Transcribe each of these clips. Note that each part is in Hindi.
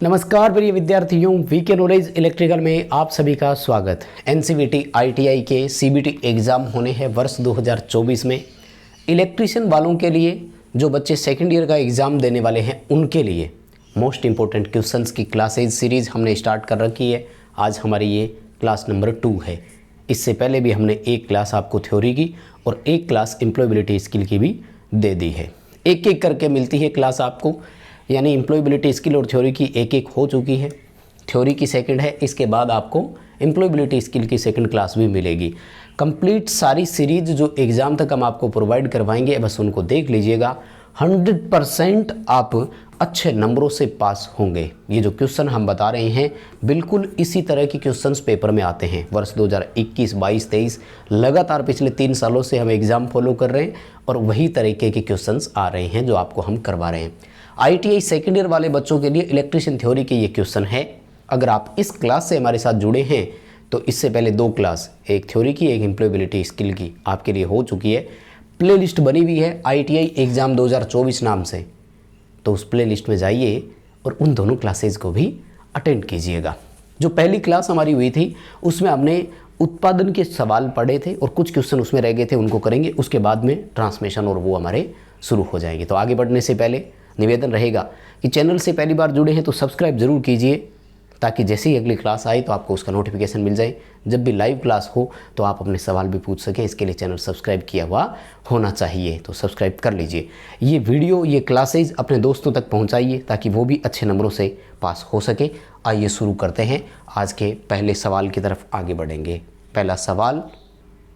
नमस्कार प्रिय विद्यार्थियों, वीके नॉलेज इलेक्ट्रिकल में आप सभी का स्वागत। एनसीवीटी आईटीआई के सीबीटी एग्ज़ाम होने हैं वर्ष 2024 में। इलेक्ट्रीशियन वालों के लिए, जो बच्चे सेकेंड ईयर का एग्ज़ाम देने वाले हैं, उनके लिए मोस्ट इंपॉर्टेंट क्वेश्चंस की क्लासेज सीरीज़ हमने स्टार्ट कर रखी है। आज हमारी ये क्लास नंबर 2 है। इससे पहले भी हमने एक क्लास आपको थ्योरी की और एक क्लास एम्प्लॉयबिलिटी स्किल की भी दे दी है। एक एक करके मिलती है क्लास आपको, यानी एम्प्लॉयबिलिटी स्किल और थ्योरी की एक एक हो चुकी है। थ्योरी की सेकंड है, इसके बाद आपको एम्प्लॉयबिलिटी स्किल की सेकंड क्लास भी मिलेगी। कंप्लीट सारी सीरीज जो एग्ज़ाम तक हम आपको प्रोवाइड करवाएंगे, बस उनको देख लीजिएगा। 100% आप अच्छे नंबरों से पास होंगे। ये जो क्वेश्चन हम बता रहे हैं, बिल्कुल इसी तरह के क्वेश्चंस पेपर में आते हैं। वर्ष 2021, 22, 23 लगातार पिछले 3 सालों से हम एग्ज़ाम फॉलो कर रहे हैं और वही तरीके के क्वेश्चंस आ रहे हैं जो आपको हम करवा रहे हैं। आईटीआई सेकेंड ईयर वाले बच्चों के लिए इलेक्ट्रीशियन थ्योरी के ये क्वेश्चन है। अगर आप इस क्लास से हमारे साथ जुड़े हैं तो इससे पहले 2 क्लास, एक थ्योरी की, एक एम्प्लॉयबिलिटी स्किल की, आपके लिए हो चुकी है। प्लेलिस्ट बनी हुई है आईटीआई एग्ज़ाम 2024 नाम से, तो उस प्लेलिस्ट में जाइए और उन दोनों क्लासेज को भी अटेंड कीजिएगा। जो पहली क्लास हमारी हुई थी उसमें हमने उत्पादन के सवाल पढ़े थे और कुछ क्वेश्चन उसमें रह गए थे, उनको करेंगे। उसके बाद में ट्रांसमिशन और वो हमारे शुरू हो जाएंगे। तो आगे बढ़ने से पहले निवेदन रहेगा कि चैनल से पहली बार जुड़े हैं तो सब्सक्राइब जरूर कीजिए, ताकि जैसे ही अगली क्लास आए तो आपको उसका नोटिफिकेशन मिल जाए। जब भी लाइव क्लास हो तो आप अपने सवाल भी पूछ सकें। इसके लिए चैनल सब्सक्राइब किया हुआ होना चाहिए, तो सब्सक्राइब कर लीजिए। ये वीडियो, ये क्लासेज अपने दोस्तों तक पहुंचाइए ताकि वो भी अच्छे नंबरों से पास हो सके। आइए शुरू करते हैं। आज के पहले सवाल की तरफ आगे बढ़ेंगे। पहला सवाल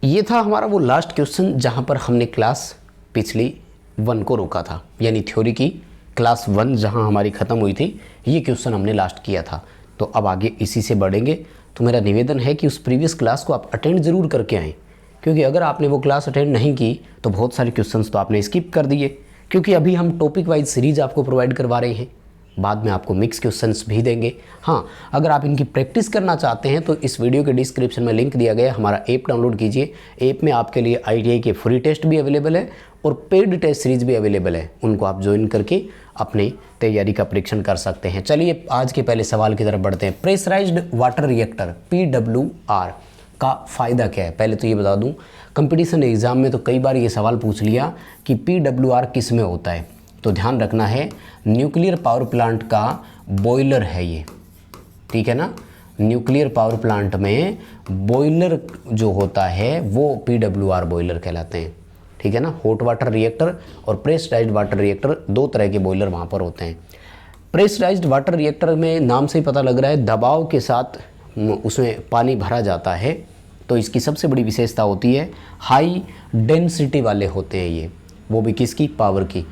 ये था हमारा वो लास्ट क्वेश्चन जहाँ पर हमने क्लास पिछली 1 को रोका था, यानी थ्योरी की क्लास 1 जहाँ हमारी ख़त्म हुई थी, ये क्वेश्चन हमने लास्ट किया था। तो अब आगे इसी से बढ़ेंगे। तो मेरा निवेदन है कि उस प्रीवियस क्लास को आप अटेंड ज़रूर करके आएँ, क्योंकि अगर आपने वो क्लास अटेंड नहीं की तो बहुत सारे क्वेश्चंस तो आपने स्किप कर दिए। क्योंकि अभी हम टॉपिक वाइज सीरीज़ आपको प्रोवाइड करवा रहे हैं, बाद में आपको मिक्स क्वेश्चंस भी देंगे। हाँ, अगर आप इनकी प्रैक्टिस करना चाहते हैं तो इस वीडियो के डिस्क्रिप्शन में लिंक दिया गया है, हमारा ऐप डाउनलोड कीजिए। ऐप में आपके लिए आईटीआई के फ्री टेस्ट भी अवेलेबल है और पेड टेस्ट सीरीज भी अवेलेबल है। उनको आप ज्वाइन करके अपनी तैयारी का परीक्षण कर सकते हैं। चलिए आज के पहले सवाल की तरफ बढ़ते हैं। प्रेशराइज्ड वाटर रिएक्टर PWR का फ़ायदा क्या है? पहले तो ये बता दूं, कंपटीशन एग्ज़ाम में तो कई बार ये सवाल पूछ लिया कि PWR किस में होता है। तो ध्यान रखना है, न्यूक्लियर पावर प्लांट का बॉयलर है ये, ठीक है ना। न्यूक्लियर पावर प्लांट में बॉयलर जो होता है वो PWR बॉयलर कहलाते हैं, ठीक है ना। हॉट वाटर रिएक्टर और प्रेशराइज्ड वाटर रिएक्टर, 2 तरह के बॉयलर वहाँ पर होते हैं। प्रेशराइज्ड वाटर रिएक्टर में नाम से ही पता लग रहा है, दबाव के साथ उसमें पानी भरा जाता है। तो इसकी सबसे बड़ी विशेषता होती है हाई डेंसिटी वाले होते हैं ये, वो भी किसकी? पावर की,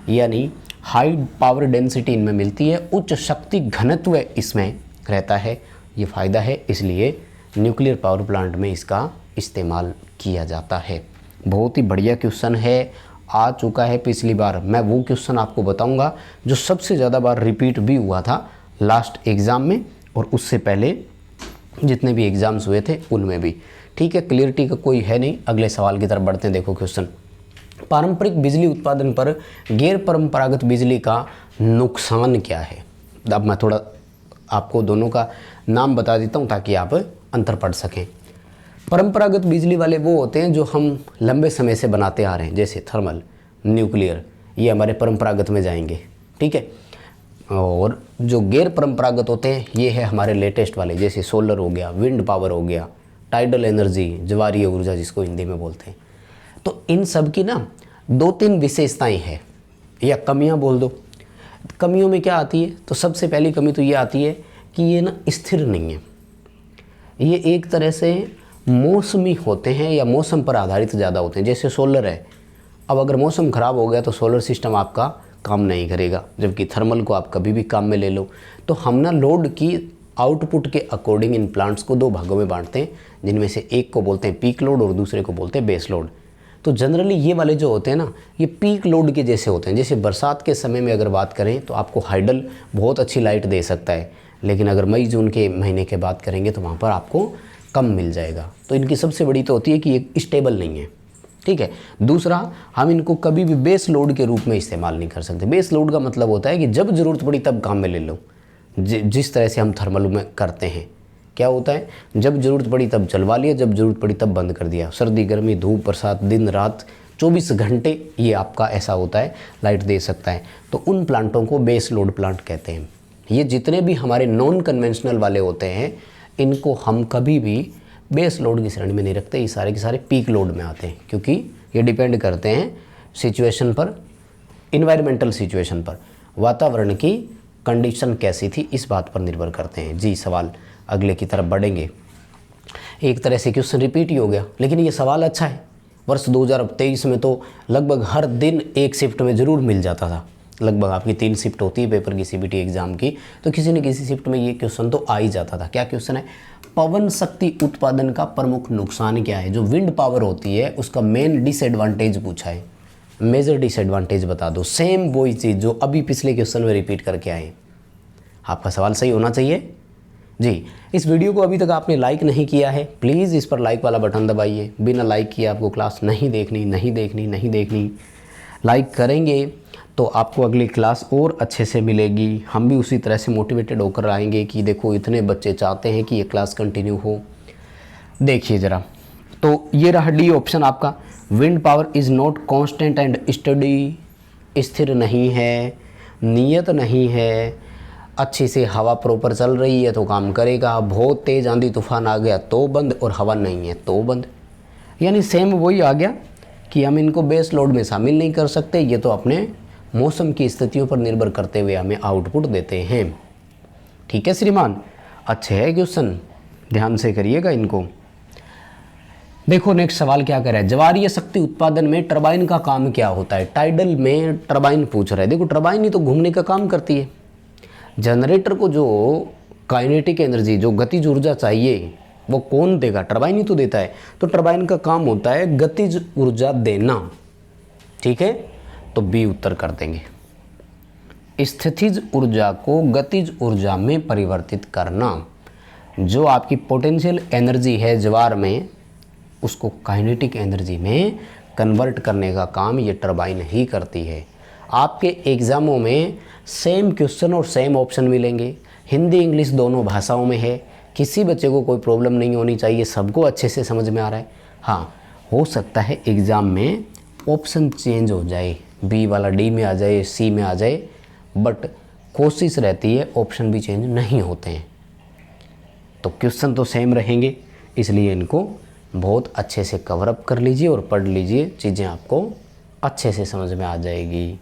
यानी हाई पावर डेंसिटी इनमें मिलती है, उच्च शक्ति घनत्व इसमें रहता है। ये फ़ायदा है, इसलिए न्यूक्लियर पावर प्लांट में इसका इस्तेमाल किया जाता है। बहुत ही बढ़िया क्वेश्चन है, आ चुका है पिछली बार। मैं वो क्वेश्चन आपको बताऊंगा जो सबसे ज़्यादा बार रिपीट भी हुआ था लास्ट एग्ज़ाम में और उससे पहले जितने भी एग्ज़ाम्स हुए थे उनमें भी, ठीक है। क्लियरिटी का कोई है नहीं। अगले सवाल की तरफ बढ़ते हैं। देखो क्वेश्चन, पारंपरिक बिजली उत्पादन पर गैर परंपरागत बिजली का नुकसान क्या है? अब मैं थोड़ा आपको दोनों का नाम बता देता हूँ ताकि आप अंतर पढ़ सकें। परंपरागत बिजली वाले वो होते हैं जो हम लंबे समय से बनाते आ रहे हैं, जैसे थर्मल, न्यूक्लियर, ये हमारे परंपरागत में जाएंगे, ठीक है। और जो गैर परंपरागत होते हैं ये है हमारे लेटेस्ट वाले, जैसे सोलर हो गया, विंड पावर हो गया, टाइडल एनर्जी, ज्वारीय ऊर्जा जिसको हिंदी में बोलते हैं। तो इन सब की ना 2-3 विशेषताएं हैं या कमियां बोल दो। कमियों में क्या आती है? तो सबसे पहली कमी तो ये आती है कि ये ना स्थिर नहीं है। ये एक तरह से मौसमी होते हैं या मौसम पर आधारित ज़्यादा होते हैं। जैसे सोलर है, अब अगर मौसम ख़राब हो गया तो सोलर सिस्टम आपका काम नहीं करेगा, जबकि थर्मल को आप कभी भी काम में ले लो। तो हम ना लोड की आउटपुट के अकॉर्डिंग इन प्लांट्स को 2 भागों में बांटते हैं, जिनमें से एक को बोलते हैं पीक लोड और दूसरे को बोलते हैं बेस लोड। तो जनरली ये वाले जो होते हैं ना, ये पीक लोड के जैसे होते हैं। जैसे बरसात के समय में अगर बात करें तो आपको हाइडल बहुत अच्छी लाइट दे सकता है, लेकिन अगर मई जून के महीने के बात करेंगे तो वहाँ पर आपको कम मिल जाएगा। तो इनकी सबसे बड़ी तो होती है कि ये स्टेबल नहीं है, ठीक है। दूसरा, हम इनको कभी भी बेस लोड के रूप में इस्तेमाल नहीं कर सकते। बेस लोड का मतलब होता है कि जब ज़रूरत पड़ी तब काम में ले लो, जिस तरह से हम थर्मल में करते हैं। क्या होता है, जब ज़रूरत पड़ी तब चलवा लिया, जब ज़रूरत पड़ी तब बंद कर दिया। सर्दी गर्मी धूप बरसात दिन रात 24 घंटे ये आपका ऐसा होता है, लाइट दे सकता है। तो उन प्लांटों को बेस लोड प्लांट कहते हैं। ये जितने भी हमारे नॉन कन्वेंशनल वाले होते हैं, इनको हम कभी भी बेस लोड की श्रेणी में नहीं रखते। ये सारे के सारे पीक लोड में आते हैं, क्योंकि ये डिपेंड करते हैं सिचुएशन पर, इन्वायरमेंटल सिचुएशन पर, वातावरण की कंडीशन कैसी थी इस बात पर निर्भर करते हैं। जी सवाल अगले की तरफ बढ़ेंगे। एक तरह से क्वेश्चन रिपीट ही हो गया, लेकिन ये सवाल अच्छा है। वर्ष 2023 में तो लगभग हर दिन एक शिफ्ट में ज़रूर मिल जाता था। लगभग आपकी 3 शिफ्ट होती है पेपर की सीबीटी एग्ज़ाम की, तो किसी न किसी शिफ्ट में ये क्वेश्चन तो आ ही जाता था। क्या क्वेश्चन है, पवन शक्ति उत्पादन का प्रमुख नुकसान क्या है। जो विंड पावर होती है उसका मेन डिसएडवांटेज पूछा है, मेजर डिसएडवांटेज बता दो। सेम वही चीज़ जो अभी पिछले क्वेश्चन में रिपीट करके आए। आपका सवाल सही होना चाहिए जी। इस वीडियो को अभी तक आपने लाइक नहीं किया है, प्लीज़ इस पर लाइक वाला बटन दबाइए। बिना लाइक किए आपको क्लास नहीं देखनी। लाइक करेंगे तो आपको अगली क्लास और अच्छे से मिलेगी। हम भी उसी तरह से मोटिवेटेड होकर आएंगे कि देखो इतने बच्चे चाहते हैं कि ये क्लास कंटिन्यू हो। देखिए ज़रा, तो ये रहा डी ऑप्शन आपका। Wind power is not constant and study, स्थिर नहीं है, नियत नहीं है, अच्छी से हवा प्रॉपर चल रही है तो काम करेगा, बहुत तेज़ आंधी तूफान आ गया तो बंद, और हवा नहीं है तो बंद। यानी सेम वही आ गया कि हम इनको बेस लोड में शामिल नहीं कर सकते। ये तो अपने मौसम की स्थितियों पर निर्भर करते हुए हमें आउटपुट देते हैं। ठीक है श्रीमान, अच्छे है क्वेश्चन, ध्यान से करिएगा इनको। देखो नेक्स्ट सवाल क्या कर रहा है, ज्वारीय शक्ति उत्पादन में टरबाइन का काम क्या होता है। टाइडल में टरबाइन पूछ रहा है। देखो टरबाइन ही तो घूमने का काम करती है। जनरेटर को जो काइनेटिक एनर्जी, जो गतिज ऊर्जा चाहिए, वो कौन देगा, टरबाइन ही तो देता है। तो टरबाइन का काम होता है गतिज ऊर्जा देना। ठीक है, तो बी उत्तर कर देंगे। स्थितिज ऊर्जा को गतिज ऊर्जा में परिवर्तित करना। जो आपकी पोटेंशियल एनर्जी है ज्वार में, उसको काइनेटिक एनर्जी में कन्वर्ट करने का काम ये टरबाइन ही करती है। आपके एग्ज़ामों में सेम क्वेश्चन और सेम ऑप्शन मिलेंगे, हिंदी इंग्लिश दोनों भाषाओं में है। किसी बच्चे को कोई प्रॉब्लम नहीं होनी चाहिए, सबको अच्छे से समझ में आ रहा है। हाँ, हो सकता है एग्ज़ाम में ऑप्शन चेंज हो जाए, बी वाला डी में आ जाए, सी में आ जाए, बट कोशिश रहती है ऑप्शन भी चेंज नहीं होते हैं। तो क्वेश्चन तो सेम रहेंगे, इसलिए इनको बहुत अच्छे से कवर अप कर लीजिए और पढ़ लीजिए, चीज़ें आपको अच्छे से समझ में आ जाएगी।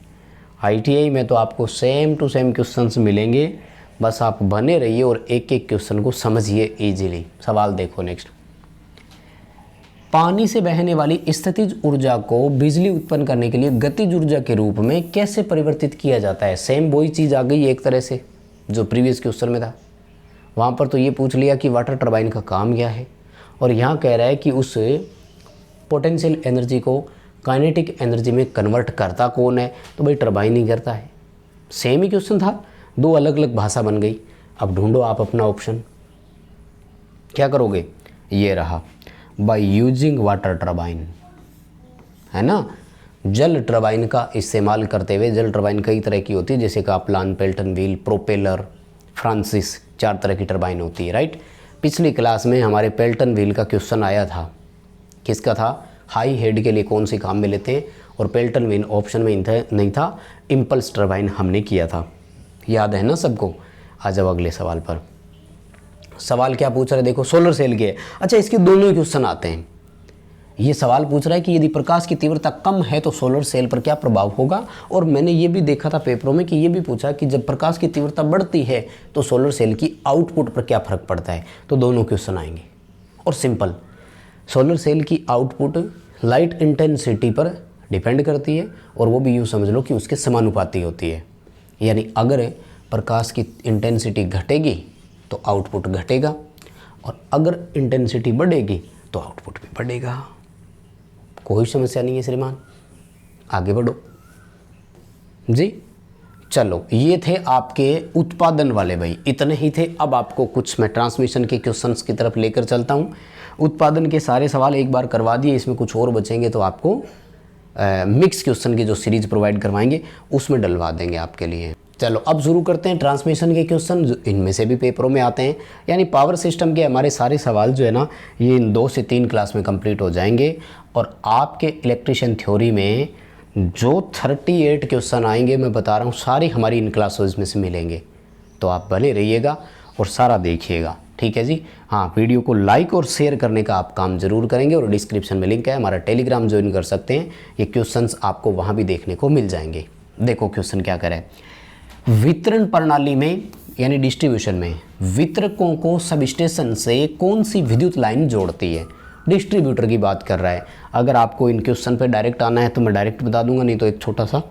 आईटीआई में तो आपको सेम टू सेम क्वेश्चंस मिलेंगे, बस आप बने रहिए और एक एक क्वेश्चन को समझिए इजीली। सवाल देखो नेक्स्ट। पानी से बहने वाली स्थितिज ऊर्जा को बिजली उत्पन्न करने के लिए गतिज ऊर्जा के रूप में कैसे परिवर्तित किया जाता है। सेम वही चीज़ आ गई एक तरह से जो प्रीवियस क्वेश्चन में था। वहाँ पर तो ये पूछ लिया कि वाटर टरबाइन का काम क्या है, और यहाँ कह रहा है कि उस पोटेंशियल एनर्जी को काइनेटिक एनर्जी में कन्वर्ट करता कौन है, तो भाई टरबाइन ही करता है। सेम ही क्वेश्चन था, दो अलग अलग भाषा बन गई। अब ढूंढो आप अपना ऑप्शन, क्या करोगे। ये रहा, बाय यूजिंग वाटर टरबाइन, है ना। जल टरबाइन का इस्तेमाल करते हुए, जल टरबाइन कई तरह की होती है, जैसे Kaplan, Pelton wheel, propeller, Francis, 4 तरह की टरबाइन होती है, राइट। पिछली क्लास में हमारे पेल्टन व्हील का क्वेश्चन आया था, किसका था, हाई हेड के लिए कौन से काम में लेते हैं, और पेल्टन व्हील ऑप्शन में नहीं था, इम्पल्स टरबाइन हमने किया था, याद है ना सबको। आ जाओ अगले सवाल पर। सवाल क्या पूछ रहा है, देखो सोलर सेल के। अच्छा, इसके दोनों क्वेश्चन आते हैं। ये सवाल पूछ रहा है कि यदि प्रकाश की तीव्रता कम है तो सोलर सेल पर क्या प्रभाव होगा, और मैंने ये भी देखा था पेपरों में कि ये भी पूछा कि जब प्रकाश की तीव्रता बढ़ती है तो सोलर सेल की आउटपुट पर क्या फ़र्क पड़ता है। तो दोनों क्वेश्चन आएंगे, और सिंपल, सोलर सेल की आउटपुट लाइट इंटेंसिटी पर डिपेंड करती है, और वो भी यूँ समझ लो कि उसके समानुपाती होती है। यानी अगर प्रकाश की इंटेंसिटी घटेगी तो आउटपुट घटेगा, और अगर इंटेंसिटी बढ़ेगी तो आउटपुट भी बढ़ेगा। कोई समस्या नहीं है श्रीमान, आगे बढ़ो जी। चलो, ये थे आपके उत्पादन वाले भाई, इतने ही थे। अब आपको कुछ मैं ट्रांसमिशन के क्वेश्चंस की तरफ लेकर चलता हूँ। उत्पादन के सारे सवाल एक बार करवा दिए, इसमें कुछ और बचेंगे तो आपको मिक्स क्वेश्चन की जो सीरीज प्रोवाइड करवाएंगे उसमें डलवा देंगे आपके लिए। चलो अब शुरू करते हैं ट्रांसमिशन के क्वेश्चन, जो इनमें से भी पेपरों में आते हैं। यानी पावर सिस्टम के हमारे सारे सवाल जो है ना, ये इन 2 से 3 क्लास में कंप्लीट हो जाएंगे। और आपके इलेक्ट्रिशियन थ्योरी में जो 38 क्वेश्चन आएंगे, मैं बता रहा हूँ, सारे हमारी इन क्लासेस में से मिलेंगे। तो आप बने रहिएगा और सारा देखिएगा, ठीक है जी। हाँ, वीडियो को लाइक और शेयर करने का आप काम ज़रूर करेंगे। और डिस्क्रिप्शन में लिंक है, हमारा टेलीग्राम ज्वाइन कर सकते हैं। ये क्वेश्चंस आपको वहाँ भी देखने को मिल जाएंगे। देखो क्वेश्चन क्या करें। वितरण प्रणाली में यानी डिस्ट्रीब्यूशन में वितरकों को सब स्टेशन से कौन सी विद्युत लाइन जोड़ती है? डिस्ट्रीब्यूटर की बात कर रहा है। अगर आपको इन क्वेश्चन पे डायरेक्ट आना है तो मैं डायरेक्ट बता दूंगा, नहीं तो एक छोटा सा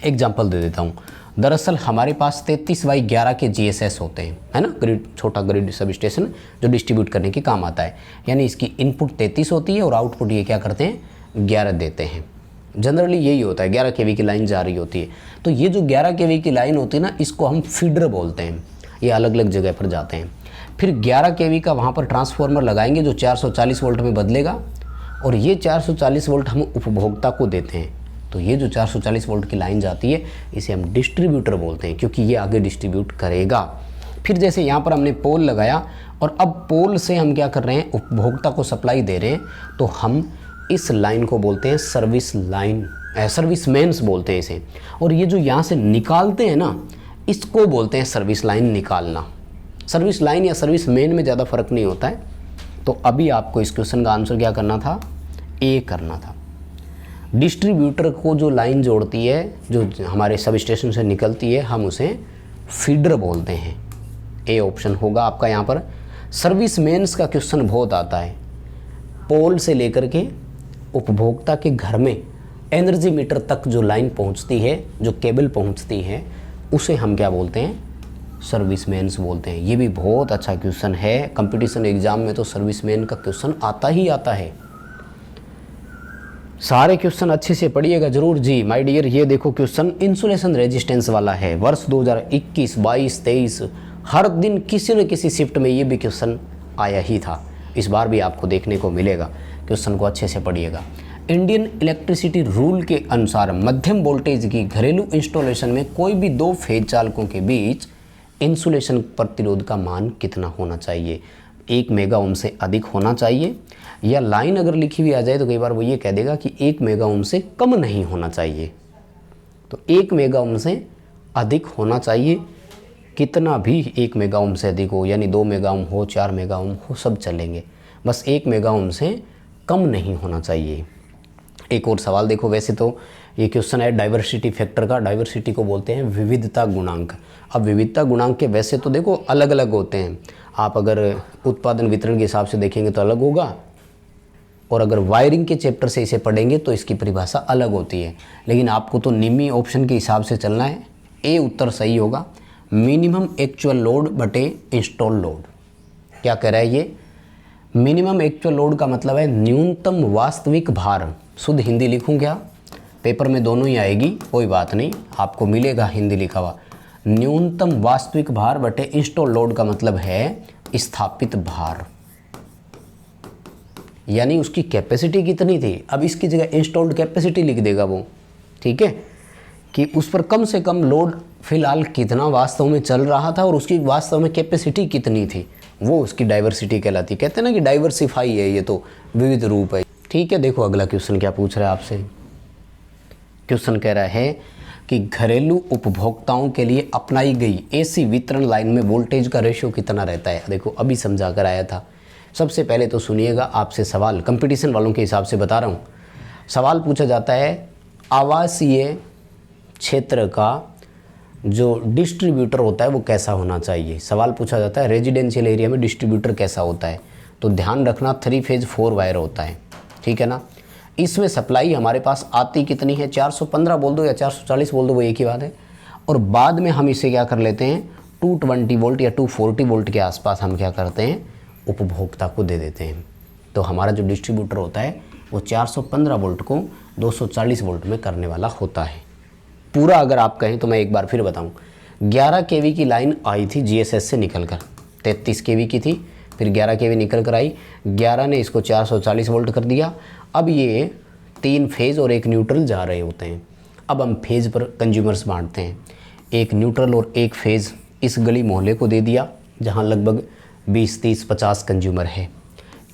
एग्जांपल दे देता हूँ। दरअसल हमारे पास 33/11 के GSS होते हैं, है ना, ग्रिड, छोटा ग्रिड सब स्टेशन जो डिस्ट्रीब्यूट करने के काम आता है। यानी इसकी इनपुट 33 होती है और आउटपुट ये क्या करते हैं, 11 देते हैं। जनरली यही होता है, 11 kV की लाइन जा रही होती है। तो ये जो 11 kV की लाइन होती है ना, इसको हम फीडर बोलते हैं। ये अलग अलग जगह पर जाते हैं। फिर 11 kV का वहाँ पर ट्रांसफार्मर लगाएंगे जो 440 वोल्ट में बदलेगा, और ये 440 वोल्ट हम उपभोक्ता को देते हैं। तो ये जो 440 वोल्ट की लाइन जाती है, इसे हम डिस्ट्रीब्यूटर बोलते हैं, क्योंकि ये आगे डिस्ट्रीब्यूट करेगा। फिर जैसे यहाँ पर हमने पोल लगाया और अब पोल से हम क्या कर रहे हैं, उपभोक्ता को सप्लाई दे रहे हैं, तो हम इस लाइन को बोलते हैं सर्विस लाइन, सर्विस मेन्स बोलते हैं इसे। और ये जो यहाँ से निकालते हैं ना, इसको बोलते हैं सर्विस लाइन निकालना। सर्विस लाइन या सर्विस मेन में ज़्यादा फर्क नहीं होता है। तो अभी आपको इस क्वेश्चन का आंसर क्या करना था, ए करना था। डिस्ट्रीब्यूटर को जो लाइन जोड़ती है, जो हमारे सब स्टेशन से निकलती है, हम उसे फीडर बोलते हैं। ए ऑप्शन होगा आपका यहाँ पर। सर्विस मेन्स का क्वेश्चन बहुत आता है। पोल से लेकर के उपभोक्ता के घर में एनर्जी मीटर तक जो लाइन पहुँचती है, जो केबल पहुँचती है, उसे हम क्या बोलते हैं, सर्विस मेन्स बोलते हैं। ये भी बहुत अच्छा क्वेश्चन है। कंपटीशन एग्जाम में तो सर्विस मैन का क्वेश्चन आता ही आता है। सारे क्वेश्चन अच्छे से पढ़िएगा जरूर जी माय डियर। ये देखो क्वेश्चन इंसुलेशन रेजिस्टेंस वाला है, वर्ष 2021, 22, 23, हर दिन किसी न किसी शिफ्ट में ये भी क्वेश्चन आया ही था। इस बार भी आपको देखने को मिलेगा। क्वेश्चन को अच्छे से पढ़िएगा। इंडियन इलेक्ट्रिसिटी रूल के अनुसार मध्यम वोल्टेज की घरेलू इंस्टॉलेशन में कोई भी 2 फेज चालकों के बीच इंसुलेशन प्रतिरोध का मान कितना होना चाहिए? 1 मेगा ओम से अधिक होना चाहिए, या लाइन अगर लिखी हुई आ जाए तो कई बार वो ये कह देगा कि 1 मेगा ओम से कम नहीं होना चाहिए। तो 1 मेगा ओम से अधिक होना चाहिए, कितना भी 1 मेगा ओम से अधिक हो, यानी 2 मेगा ओम हो, 4 मेगा ओम हो, सब चलेंगे, बस 1 मेगा ओम से कम नहीं होना चाहिए। एक और सवाल देखो। वैसे तो ये क्वेश्चन है डाइवर्सिटी फैक्टर का। डाइवर्सिटी को बोलते हैं विविधता गुणांक। अब विविधता गुणांक के वैसे तो देखो अलग अलग होते हैं। आप अगर उत्पादन वितरण के हिसाब से देखेंगे तो अलग होगा, और अगर वायरिंग के चैप्टर से इसे पढ़ेंगे तो इसकी परिभाषा अलग होती है। लेकिन आपको तो निम्मी ऑप्शन के हिसाब से चलना है। ए उत्तर सही होगा। मिनिमम एक्चुअल लोड बटे इंस्टॉल लोड। क्या कह रहा है ये? मिनिमम एक्चुअल लोड का मतलब है न्यूनतम वास्तविक भार। शुद्ध हिंदी लिखूं क्या? पेपर में दोनों ही आएगी, कोई बात नहीं, आपको मिलेगा हिंदी लिखा हुआ। न्यूनतम वास्तविक भार बटे इंस्टॉल लोड का मतलब है स्थापित भार, यानी उसकी कैपेसिटी कितनी थी। अब इसकी जगह इंस्टॉल्ड कैपेसिटी लिख देगा वो, ठीक है, कि उस पर कम से कम लोड फिलहाल कितना वास्तव में चल रहा था और उसकी वास्तव में कैपेसिटी कितनी थी, वो उसकी डाइवर्सिटी कहलाती है। कहते हैं ना कि डाइवर्सिफाई है, ये तो विविध रूप है, ठीक है। देखो अगला क्वेश्चन क्या पूछ रहा है आपसे। क्वेश्चन कह रहा है कि घरेलू उपभोक्ताओं के लिए अपनाई गई एसी वितरण लाइन में वोल्टेज का रेशियो कितना रहता है। देखो अभी समझा कर आया था। सबसे पहले तो सुनिएगा आपसे सवाल, कंपटीशन वालों के हिसाब से बता रहा हूँ। सवाल पूछा जाता है आवासीय क्षेत्र का जो डिस्ट्रीब्यूटर होता है वो कैसा होना चाहिए। सवाल पूछा जाता है रेजिडेंशियल एरिया में डिस्ट्रीब्यूटर कैसा होता है। तो ध्यान रखना 3 फेज 4 वायर होता है, ठीक है ना। इसमें सप्लाई हमारे पास आती कितनी है, 415 बोल दो या 440 बोल दो, वो एक ही बात है। और बाद में हम इसे क्या कर लेते हैं, 220 वोल्ट या 240 वोल्ट के आसपास हम क्या करते हैं, उपभोक्ता को दे देते हैं। तो हमारा जो डिस्ट्रीब्यूटर होता है वो 415 वोल्ट को 240 वोल्ट में करने वाला होता है। पूरा अगर आप कहें तो मैं एक बार फिर बताऊं, 11 kV की लाइन आई थी GSS से निकलकर, 33 kV की थी, फिर 11 kV निकल कर आई, 11 ने इसको 440 वोल्ट कर दिया। अब ये 3 फेज और 1 न्यूट्रल जा रहे होते हैं। अब हम फेज पर कंज्यूमर्स बांटते हैं। एक न्यूट्रल और एक फेज़ इस गली मोहल्ले को दे दिया जहाँ लगभग 20, 30, 50 कंज्यूमर है।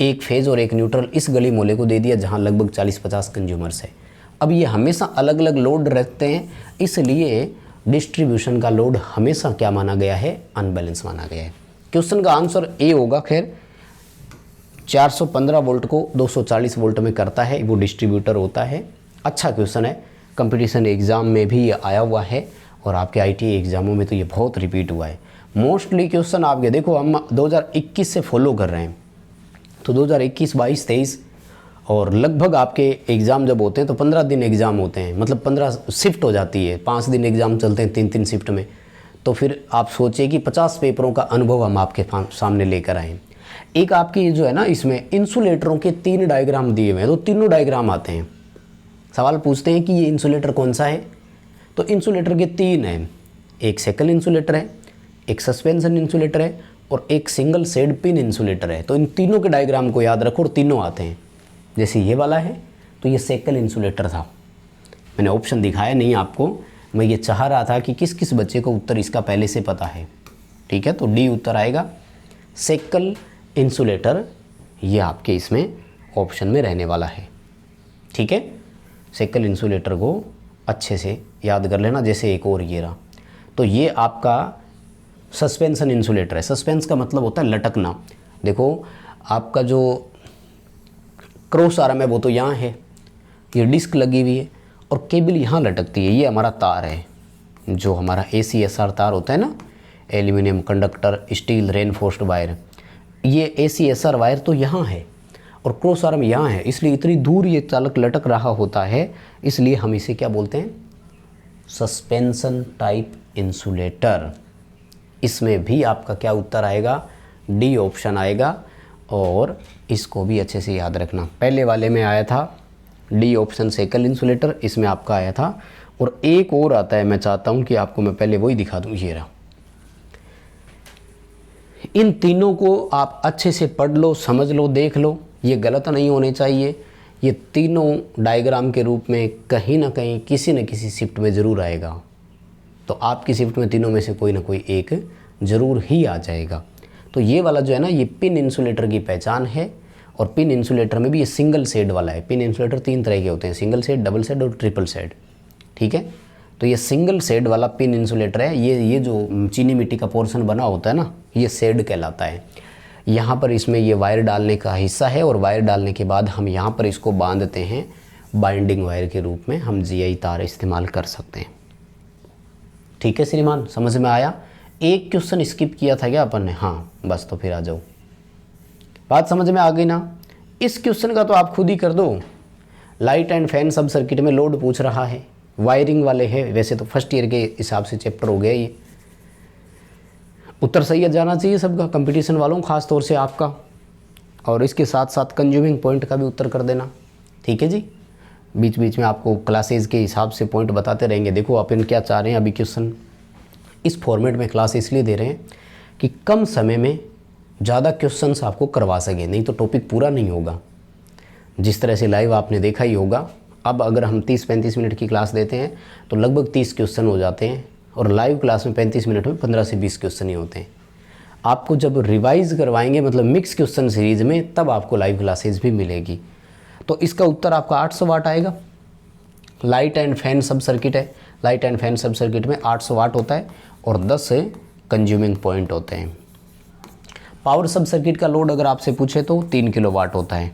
एक फेज़ और एक न्यूट्रल इस गली मोहल्ले को दे दिया जहाँ लगभग 40-50 कंज्यूमर्स है। अब ये हमेशा अलग अलग लोड रखते हैं, इसलिए डिस्ट्रीब्यूशन का लोड हमेशा क्या माना गया है, अनबैलेंस माना गया है। क्वेश्चन का आंसर ए होगा। खैर 415 वोल्ट को 240 वोल्ट में करता है, वो डिस्ट्रीब्यूटर होता है। अच्छा क्वेश्चन है, कंपटीशन एग्ज़ाम में भी ये आया हुआ है और आपके ITI एग्ज़ामों में तो ये बहुत रिपीट हुआ है। मोस्टली क्वेश्चन आपके देखो हम 2021 से फॉलो कर रहे हैं, तो 2021, 22, 23 और लगभग आपके एग्ज़ाम जब होते हैं तो 15 दिन एग्ज़ाम होते हैं, मतलब 15 शिफ्ट हो जाती है, 5 दिन एग्ज़ाम चलते हैं 3-3 शिफ्ट में। तो फिर आप सोचिए कि 50 पेपरों का अनुभव हम आपके सामने लेकर आए। एक आपकी जो है ना, इसमें इंसुलेटरों के 3 डायग्राम दिए हुए हैं, तो तीनों डायग्राम आते हैं। सवाल पूछते हैं कि ये इंसुलेटर कौन सा है, तो इंसुलेटर के 3 हैं। एक सेकल इंसुलेटर है, एक सस्पेंशन इंसुलेटर है और एक सिंगल सेड पिन इंसुलेटर है। तो इन तीनों के डायग्राम को याद रखो और तीनों आते हैं। जैसे ये वाला है तो ये सेकल इंसुलेटर था, मैंने ऑप्शन दिखाया नहीं आपको, मैं ये चाह रहा था कि किस किस बच्चे को उत्तर इसका पहले से पता है। ठीक है, तो डी उत्तर आएगा, सेकल इंसुलेटर, ये आपके इसमें ऑप्शन में रहने वाला है। ठीक है, सेकल इंसुलेटर को अच्छे से याद कर लेना। जैसे एक और ये रहा, तो ये आपका सस्पेंशन इंसुलेटर है। सस्पेंस का मतलब होता है लटकना। देखो आपका जो क्रॉस आर्म है वो तो यहाँ है, ये डिस्क लगी हुई है और केबल यहाँ लटकती है। ये हमारा तार है, जो हमारा ACSR तार होता है ना, aluminium conductor steel reinforced wire, ये ACSR वायर तो यहाँ है और क्रॉस आर्म यहाँ है, इसलिए इतनी दूर ये चालक लटक रहा होता है, इसलिए हम इसे क्या बोलते हैं, सस्पेंशन टाइप इंसुलेटर। इसमें भी आपका क्या उत्तर आएगा, डी ऑप्शन आएगा। और इसको भी अच्छे से याद रखना, पहले वाले में आया था डी ऑप्शन सेकल इंसुलेटर, इसमें आपका आया था। और एक और आता है, मैं चाहता हूँ कि आपको मैं पहले वही दिखा दूँ, ये रहा। इन तीनों को आप अच्छे से पढ़ लो, समझ लो, देख लो, ये गलत नहीं होने चाहिए। ये तीनों डायग्राम के रूप में कहीं ना कहीं किसी न किसी शिफ्ट में ज़रूर आएगा, तो आपकी शिफ्ट में तीनों में से कोई ना कोई एक ज़रूर ही आ जाएगा। तो ये वाला जो है ना, ये पिन इंसुलेटर की पहचान है। और पिन इंसुलेटर में भी ये सिंगल शेड वाला है। पिन इंसुलेटर 3 तरह के होते हैं, सिंगल शेड, डबल शेड और ट्रिपल शेड। ठीक है, तो ये सिंगल शेड वाला पिन इंसुलेटर है। ये जो चीनी मिट्टी का पोर्शन बना होता है ना, ये शेड कहलाता है। यहाँ पर इसमें ये वायर डालने का हिस्सा है और वायर डालने के बाद हम यहाँ पर इसको बांधते हैं बाइंडिंग वायर के रूप में, हम GI तार इस्तेमाल कर सकते हैं। ठीक है श्रीमान, समझ में आया? एक क्वेश्चन स्किप किया था क्या अपन ने? हाँ, बस तो फिर आ जाओ, बात समझ में आ गई ना। इस क्वेश्चन का तो आप खुद ही कर दो। लाइट एंड फैन सब सर्किट में लोड पूछ रहा है, वायरिंग वाले है। वैसे तो फर्स्ट ईयर के हिसाब से चैप्टर हो गया ये। उत्तर सही जाना चाहिए सबका, कंपटीशन वालों खास तौर से आपका। और इसके साथ साथ कंज्यूमिंग पॉइंट का भी उत्तर कर देना। ठीक है जी, बीच बीच में आपको क्लासेज के हिसाब से पॉइंट बताते रहेंगे। देखो अपन क्या चाह रहे हैं, अभी क्वेश्चन इस फॉर्मेट में क्लास इसलिए दे रहे हैं कि कम समय में ज़्यादा क्वेश्चंस आपको करवा सके, नहीं तो टॉपिक पूरा नहीं होगा। जिस तरह से लाइव आपने देखा ही होगा, अब अगर हम 30-35 मिनट की क्लास देते हैं तो लगभग 30 क्वेश्चन हो जाते हैं, और लाइव क्लास में 35 मिनट में 15 से 20 क्वेश्चन ही होते हैं। आपको जब रिवाइज करवाएंगे, मतलब मिक्स क्वेश्चन सीरीज़ में, तब आपको लाइव क्लासेज भी मिलेगी। तो इसका उत्तर आपका 800 वाट आएगा। लाइट एंड फैन सब सर्किट है, लाइट एंड फैन सब सर्किट में 800 वाट होता है और 10 कंज्यूमिंग पॉइंट होते हैं। पावर सब सर्किट का लोड अगर आपसे पूछे तो 3 किलोवाट होता है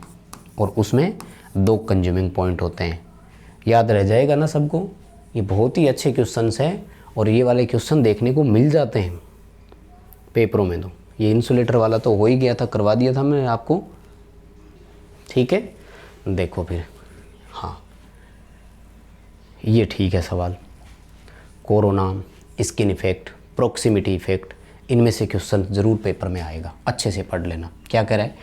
और उसमें 2 कंज्यूमिंग पॉइंट होते हैं। याद रह जाएगा ना सबको? ये बहुत ही अच्छे क्वेश्चंस हैं और ये वाले क्वेश्चन देखने को मिल जाते हैं पेपरों में। तो ये इंसुलेटर वाला तो हो ही गया था, करवा दिया था मैंने आपको। ठीक है, देखो फिर, हाँ ये ठीक है सवाल। Corona, skin effect, proximity effect, इनमें से क्वेश्चन ज़रूर पेपर में आएगा, अच्छे से पढ़ लेना। क्या कह रहा है,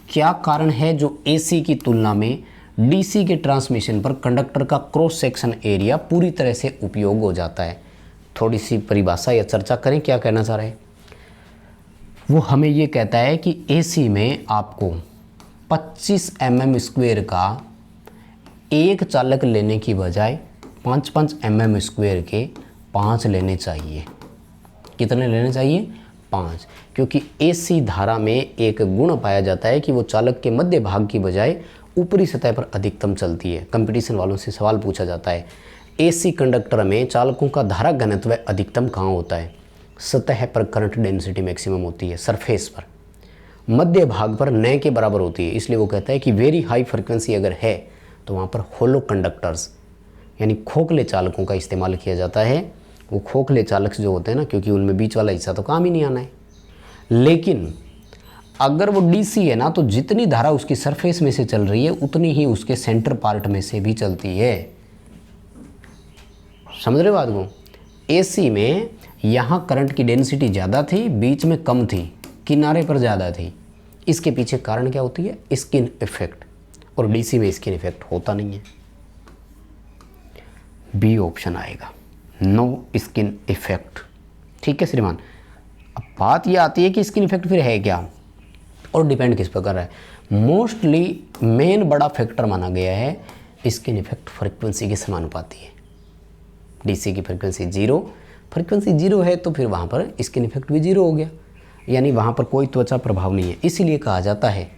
क्या कारण है जो AC की तुलना में DC के ट्रांसमिशन पर कंडक्टर का क्रॉस सेक्शन एरिया पूरी तरह से उपयोग हो जाता है? थोड़ी सी परिभाषा या चर्चा करें, क्या कहना चाह रहे हैं वो? हमें ये कहता है कि AC में आपको 25 mm स्क्वायर का एक चालक लेने की बजाय 5-5 mm स्क्वायर के 5 लेने चाहिए। कितने लेने चाहिए? 5, क्योंकि AC धारा में एक गुण पाया जाता है कि वो चालक के मध्य भाग की बजाय ऊपरी सतह पर अधिकतम चलती है। कंपटीशन वालों से सवाल पूछा जाता है, AC कंडक्टर में चालकों का धारा घनत्व अधिकतम कहाँ होता है? सतह पर करंट डेंसिटी मैक्सिमम होती है, सरफेस पर, मध्य भाग पर न के बराबर होती है। इसलिए वो कहता है कि वेरी हाई फ्रिक्वेंसी अगर है तो वहाँ पर होलो कंडक्टर्स यानी खोखले चालकों का इस्तेमाल किया जाता है। वो खोखले चालक जो होते हैं ना, क्योंकि उनमें बीच वाला हिस्सा तो काम ही नहीं आना है। लेकिन अगर वो DC है ना, तो जितनी धारा उसकी सरफेस में से चल रही है उतनी ही उसके सेंटर पार्ट में से भी चलती है। समझ रहे हो बात को? AC में यहाँ करंट की डेंसिटी ज़्यादा थी, बीच में कम थी, किनारे पर ज़्यादा थी। इसके पीछे कारण क्या होती है? Skin effect. और DC में स्किन इफेक्ट होता नहीं है। बी ऑप्शन आएगा, नो स्किन इफेक्ट। ठीक है श्रीमान। अब बात ये आती है कि स्किन इफेक्ट फिर है क्या और डिपेंड किस पर कर रहा है। मोस्टली मेन बड़ा फैक्टर माना गया है स्किन इफेक्ट फ्रीक्वेंसी के समानुपाती है। DC की फ्रीक्वेंसी 0, फ्रीक्वेंसी 0 है तो फिर वहाँ पर स्किन इफेक्ट भी 0 हो गया, यानी वहाँ पर कोई त्वचा प्रभाव नहीं है। इसीलिए कहा जाता है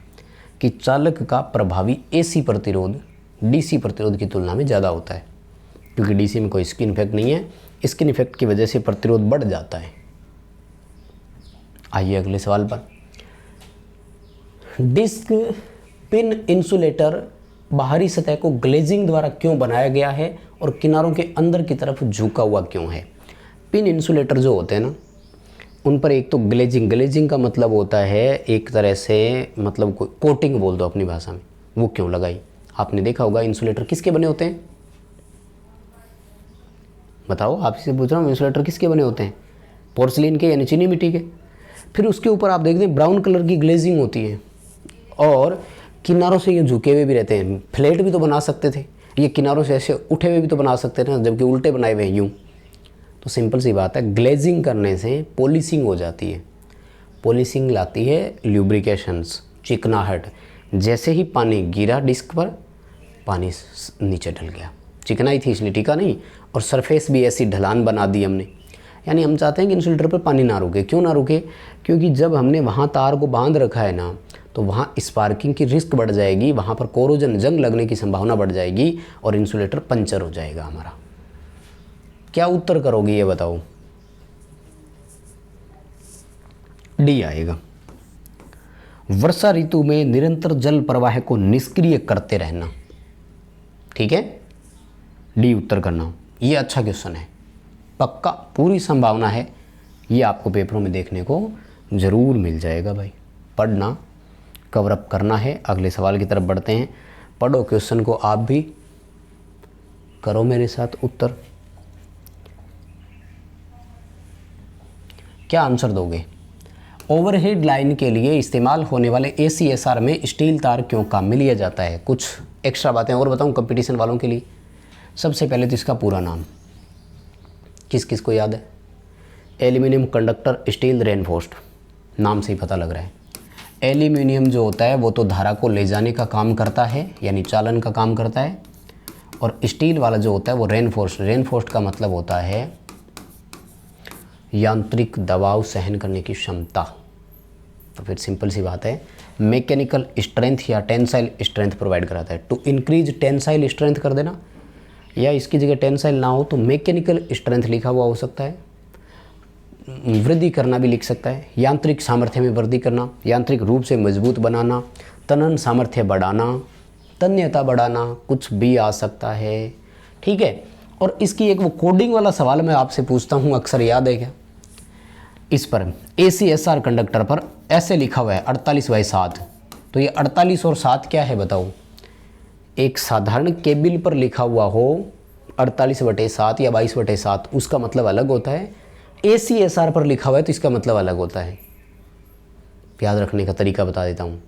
कि चालक का प्रभावी AC प्रतिरोध DC प्रतिरोध की तुलना में ज़्यादा होता है, क्योंकि DC में कोई स्किन इफेक्ट नहीं है। स्किन इफेक्ट की वजह से प्रतिरोध बढ़ जाता है। आइए अगले सवाल पर। डिस्क पिन इंसुलेटर बाहरी सतह को ग्लेजिंग द्वारा क्यों बनाया गया है और किनारों के अंदर की तरफ झुका हुआ क्यों है? पिन इंसुलेटर जो होते हैं ना, उन पर एक तो ग्लेजिंग का मतलब होता है एक तरह से, मतलब कोई कोटिंग बोल दो अपनी भाषा में, वो क्यों लगाई? आपने देखा होगा इंसुलेटर किसके बने होते हैं? बताओ, आप इसे पूछ रहा हूँ, इंसुलेटर किसके बने होते हैं? पोर्सिलिन के यानी चीनी मिट्टी के। फिर उसके ऊपर आप देखते हैं ब्राउन कलर की ग्लेजिंग होती है और किनारों से ये झुके हुए भी रहते हैं। फ्लैट भी तो बना सकते थे, ये किनारों से ऐसे उठे हुए भी तो बना सकते थे ना, जबकि उल्टे बनाए हुए हैं यूँ। तो सिंपल सी बात है, ग्लेजिंग करने से पॉलिशिंग हो जाती है। पॉलिशिंग लाती है ल्यूब्रिकेशंस, चिकनाहट। जैसे ही पानी गिरा डिस्क पर, पानी नीचे ढल गया। चिकनाई थी इसलिए टिका नहीं, और सरफेस भी ऐसी ढलान बना दी हमने। यानी हम चाहते हैं कि इंसुलेटर पर पानी ना रुके। क्यों ना रुके? क्योंकि जब हमने वहाँ तार को बांध रखा है ना, तो वहाँ स्पार्किंग की रिस्क बढ़ जाएगी, वहाँ पर कोरोजन जंग लगने की संभावना बढ़ जाएगी और इंसुलेटर पंचर हो जाएगा हमारा। क्या उत्तर करोगे ये बताओ? डी आएगा। वर्षा ऋतु में निरंतर जल प्रवाह को निष्क्रिय करते रहना। ठीक है, डी उत्तर करना। ये अच्छा क्वेश्चन है, पक्का पूरी संभावना है ये आपको पेपरों में देखने को ज़रूर मिल जाएगा भाई। पढ़ना, कवर अप करना है। अगले सवाल की तरफ बढ़ते हैं। पढ़ो क्वेश्चन को, आप भी करो मेरे साथ उत्तर। क्या आंसर दोगे? ओवरहेड लाइन के लिए इस्तेमाल होने वाले ACSR में स्टील तार क्यों काम में लिया जाता है? कुछ एक्स्ट्रा बातें और बताऊं कंपटीशन वालों के लिए। सबसे पहले तो इसका पूरा नाम किस किस को याद है? एल्यूमिनियम कंडक्टर स्टील रेनफोर्स्ड, नाम से ही पता लग रहा है। एल्यूमिनियम जो होता है वो तो धारा को ले जाने का काम करता है, यानी चालन का काम करता है, और स्टील वाला जो होता है वो रेनफोर्स्ड। रेनफोर्स्ड का मतलब होता है यांत्रिक दबाव सहन करने की क्षमता। तो फिर सिंपल सी बात है, मैकेनिकल स्ट्रेंथ या टेंसाइल स्ट्रेंथ प्रोवाइड कराता है। टू इंक्रीज टेंसाइल स्ट्रेंथ कर देना, या इसकी जगह टेंसाइल ना हो तो मैकेनिकल स्ट्रेंथ लिखा हुआ हो सकता है। वृद्धि करना भी लिख सकता है। यांत्रिक सामर्थ्य में वृद्धि करना, यांत्रिक रूप से मजबूत बनाना, तनन सामर्थ्य बढ़ाना, तन्यता बढ़ाना, कुछ भी आ सकता है। ठीक है, और इसकी एक वो कोडिंग वाला सवाल मैं आपसे पूछता हूँ, अक्सर याद है क्या? इस पर ACSR कंडक्टर पर ऐसे लिखा हुआ है 48/7। तो ये 48 और 7 क्या है बताओ? एक साधारण केबल पर लिखा हुआ हो 48/7 या 22/7, उसका मतलब अलग होता है। ACSR पर लिखा हुआ है तो इसका मतलब अलग होता है। याद रखने का तरीका बता देता हूँ।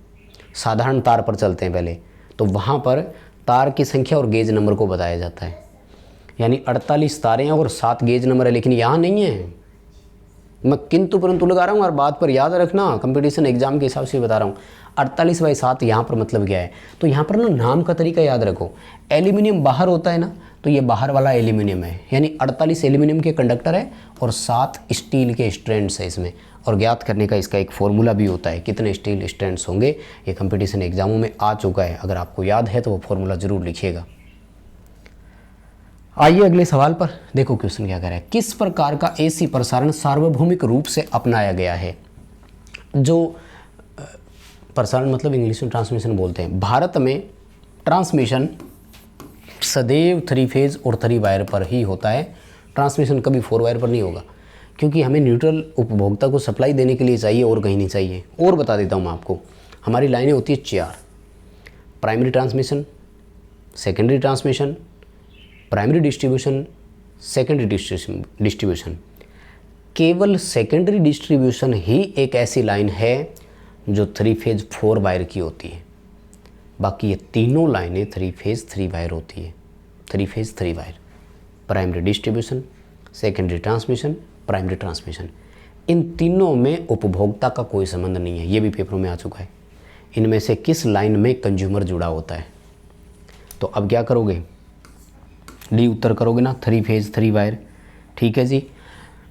साधारण तार पर चलते हैं पहले, तो वहाँ पर तार की संख्या और गेज नंबर को बताया जाता है। यानी 48 तारें और 7 गेज नंबर है, लेकिन यहाँ नहीं है। मैं किंतु परंतु लगा रहा हूँ और बात पर याद रखना, कंपटीशन एग्जाम के हिसाब से बता रहा हूँ। 48/7 यहाँ पर मतलब क्या है, तो यहाँ पर ना नाम का तरीका याद रखो। एल्यूमिनियम बाहर होता है ना, तो ये बाहर वाला एल्यूमिनियम है, यानी 48 एल्यूमिनियम के कंडक्टर है और 7 स्टील के स्ट्रैंड्स है इसमें। और ज्ञात करने का इसका एक फॉर्मूला भी होता है, कितने स्टील स्ट्रैंड्स होंगे, ये कंपटीशन एग्जामों में आ चुका है। अगर आपको याद है तो वो फॉर्मूला जरूर लिखिएगा। आइए अगले सवाल पर, देखो क्वेश्चन क्या कह रहा है। किस प्रकार का एसी प्रसारण सार्वभौमिक रूप से अपनाया गया है? जो प्रसारण मतलब इंग्लिश में ट्रांसमिशन बोलते हैं। भारत में ट्रांसमिशन सदैव 3 फेज और 3 वायर पर ही होता है। ट्रांसमिशन कभी 4 वायर पर नहीं होगा, क्योंकि हमें न्यूट्रल उपभोक्ता को सप्लाई देने के लिए चाहिए और कहीं नहीं चाहिए। और बता देता हूँ मैं आपको, हमारी लाइनें होती है 4, primary transmission, secondary transmission, primary distribution, secondary distribution. केवल सेकेंडरी डिस्ट्रीब्यूशन ही एक ऐसी लाइन है जो 3 फेज 4 वायर की होती है। बाकी ये तीनों लाइनें 3 फेज 3 वायर होती है। 3 phase 3 wire, primary distribution, secondary transmission, primary transmission, इन तीनों में उपभोक्ता का कोई संबंध नहीं है। ये भी पेपरों में आ चुका है। इनमें से किस लाइन में कंज्यूमर जुड़ा होता है? तो अब क्या करोगे, डी उत्तर करोगे ना, 3 फेज 3 वायर। ठीक है जी,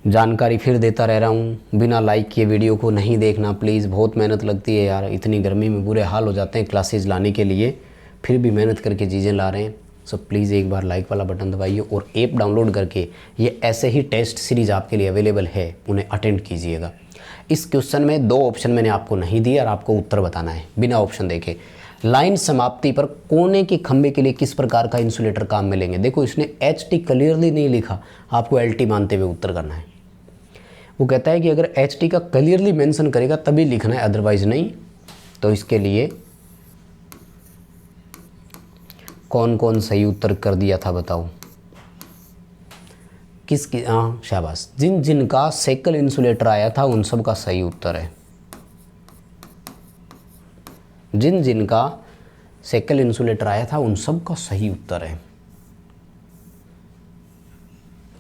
जानकारी फिर देता रह रहा हूँ। बिना लाइक किए वीडियो को नहीं देखना प्लीज़, बहुत मेहनत लगती है यार, इतनी गर्मी में बुरे हाल हो जाते हैं क्लासेज लाने के लिए, फिर भी मेहनत करके चीज़ें ला रहे हैं। सो प्लीज़ एक बार लाइक वाला बटन दबाइए और ऐप डाउनलोड करके ये ऐसे ही टेस्ट सीरीज़ आपके लिए अवेलेबल है, उन्हें अटेंड कीजिएगा। इस क्वेश्चन में 2 ऑप्शन मैंने आपको नहीं दिए और आपको उत्तर बताना है बिना ऑप्शन देखे। लाइन समाप्ति पर कोने के खंभे के लिए किस प्रकार का इंसुलेटर काम में लेंगे? देखो इसने HT क्लियरली नहीं लिखा, आपको LT मानते हुए उत्तर करना है। वो कहता है कि अगर HT का क्लियरली मेंशन करेगा तभी लिखना है, अदरवाइज नहीं। तो इसके लिए कौन कौन सही उत्तर कर दिया था बताओ? किसकी? हाँ शाबाश, जिन जिनका सेकल इंसुलेटर आया था उन सब का सही उत्तर है। जिन जिनका सेकल इंसुलेटर आया था उन सब का सही उत्तर है।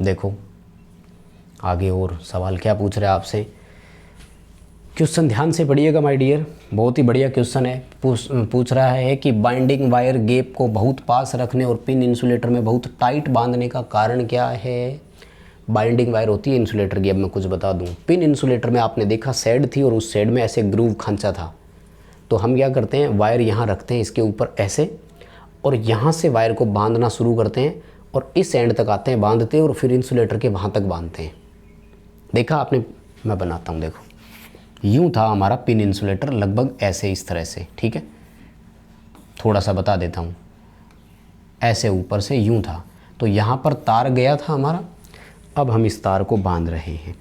देखो आगे और सवाल क्या पूछ रहे हैं आपसे। क्वेश्चन ध्यान से पढ़िएगा माय डियर, बहुत ही बढ़िया क्वेश्चन है। पूछ रहा है कि बाइंडिंग वायर गैप को बहुत पास रखने और पिन इंसुलेटर में बहुत टाइट बांधने का कारण क्या है? बाइंडिंग वायर होती है इंसुलेटर की। अब मैं कुछ बता दूं, पिन इंसुलेटर में आपने देखा शेड थी और उस शेड में ऐसे ग्रूव खांचा था। तो हम क्या करते हैं, वायर यहाँ रखते हैं इसके ऊपर ऐसे, और यहाँ से वायर को बांधना शुरू करते हैं और इस एंड तक आते हैं, बांधते हैं और फिर इंसुलेटर के वहाँ तक बांधते हैं। देखा आपने? मैं बनाता हूँ, देखो यूँ था हमारा पिन इंसुलेटर, लगभग ऐसे इस तरह से। ठीक है, थोड़ा सा बता देता हूँ, ऐसे ऊपर से यूँ था। तो यहाँ पर तार गया था हमारा, अब हम इस तार को बांध रहे हैं।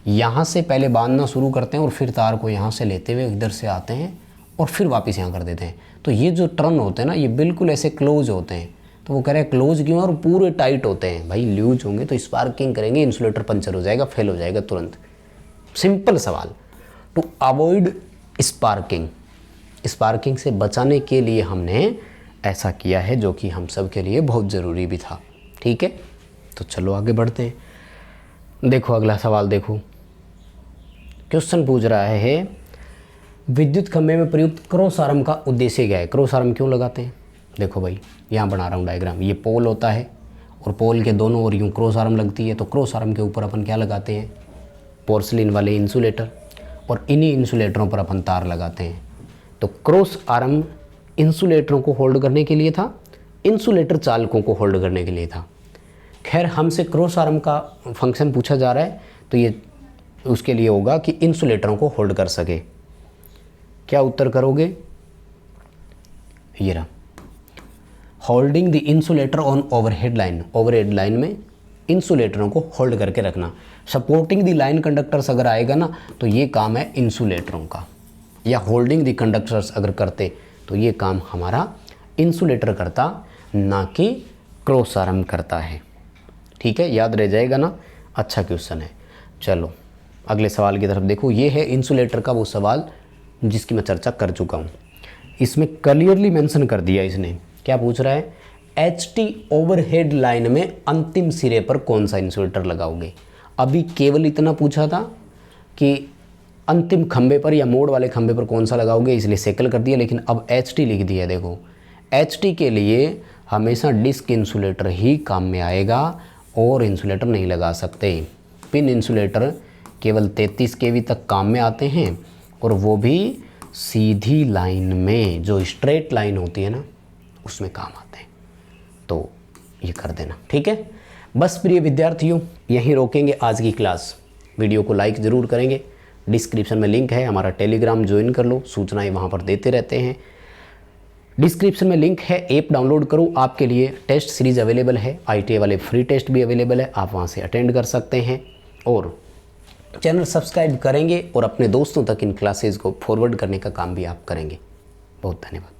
यहाँ से पहले बांधना शुरू करते हैं और फिर तार को यहाँ से लेते हुए इधर से आते हैं और फिर वापस यहाँ कर देते हैं। तो ये जो टर्न होते हैं ना, ये बिल्कुल ऐसे क्लोज होते हैं। तो वो कह रहे हैं क्लोज क्यों और पूरे टाइट होते हैं? भाई लूज होंगे तो स्पार्किंग करेंगे, इंसुलेटर पंचर हो जाएगा, फेल हो जाएगा तुरंत। सिंपल सवाल। टू अवॉइड स्पार्किंग, स्पार्किंग से बचाने के लिए हमने ऐसा किया है, जो कि हम सब के लिए बहुत ज़रूरी भी था। ठीक है, तो चलो आगे बढ़ते हैं। देखो अगला सवाल देखो, क्वेश्चन पूछ रहा है विद्युत खंभे में प्रयुक्त क्रॉस आर्म का उद्देश्य क्या है? क्रॉस आर्म क्यों लगाते हैं? देखो भाई यहाँ बना रहा हूँ डायग्राम। ये पोल होता है और पोल के दोनों ओर यूँ क्रॉस आर्म लगती है। तो क्रॉस आर्म के ऊपर अपन क्या लगाते हैं? पोर्सिलिन वाले इंसुलेटर, और इन्हीं इंसुलेटरों पर अपन तार लगाते हैं। तो क्रॉस आर्म इंसुलेटरों को होल्ड करने के लिए था, इंसुलेटर चालकों को होल्ड करने के लिए था। खैर हमसे क्रॉस आर्म का फंक्शन पूछा जा रहा है, तो ये उसके लिए होगा कि इंसुलेटरों को होल्ड कर सके। क्या उत्तर करोगे? ये रहा, holding the insulator on overhead line. Overhead line में इंसुलेटरों को होल्ड करके रखना। सपोर्टिंग द लाइन कंडक्टर्स अगर आएगा ना, तो ये काम है इंसुलेटरों का। या होल्डिंग द कंडक्टर्स अगर करते तो ये काम हमारा इंसुलेटर करता, ना कि क्रॉस आर्म करता है। ठीक है, याद रह जाएगा ना। अच्छा क्वेश्चन है। चलो अगले सवाल की तरफ देखो। ये है इंसुलेटर का वो सवाल जिसकी मैं चर्चा कर चुका हूँ। इसमें क्लियरली मेंशन कर दिया इसने। क्या पूछ रहा है? HT ओवरहेड लाइन में अंतिम सिरे पर कौन सा इंसुलेटर लगाओगे? अभी केवल इतना पूछा था कि अंतिम खंबे पर या मोड़ वाले खंबे पर कौन सा लगाओगे, इसलिए सेकल कर दिया, लेकिन अब HT लिख दिया। देखो HT के लिए हमेशा डिस्क इंसुलेटर ही काम में आएगा और इंसुलेटर नहीं लगा सकते। पिन इंसुलेटर केवल 33 kV तक काम में आते हैं और वो भी सीधी लाइन में, जो स्ट्रेट लाइन होती है ना उसमें काम आते हैं। तो ये कर देना, ठीक है। बस प्रिय विद्यार्थियों, यहीं रोकेंगे आज की क्लास। वीडियो को लाइक ज़रूर करेंगे। डिस्क्रिप्शन में लिंक है, हमारा टेलीग्राम ज्वाइन कर लो, सूचनाएं वहाँ पर देते रहते हैं। डिस्क्रिप्शन में लिंक है, ऐप डाउनलोड करो। आपके लिए टेस्ट सीरीज़ अवेलेबल है, ITA वाले फ्री टेस्ट भी अवेलेबल है, आप वहाँ से अटेंड कर सकते हैं। और चैनल सब्सक्राइब करेंगे और अपने दोस्तों तक इन क्लासेस को फॉरवर्ड करने का काम भी आप करेंगे। बहुत धन्यवाद।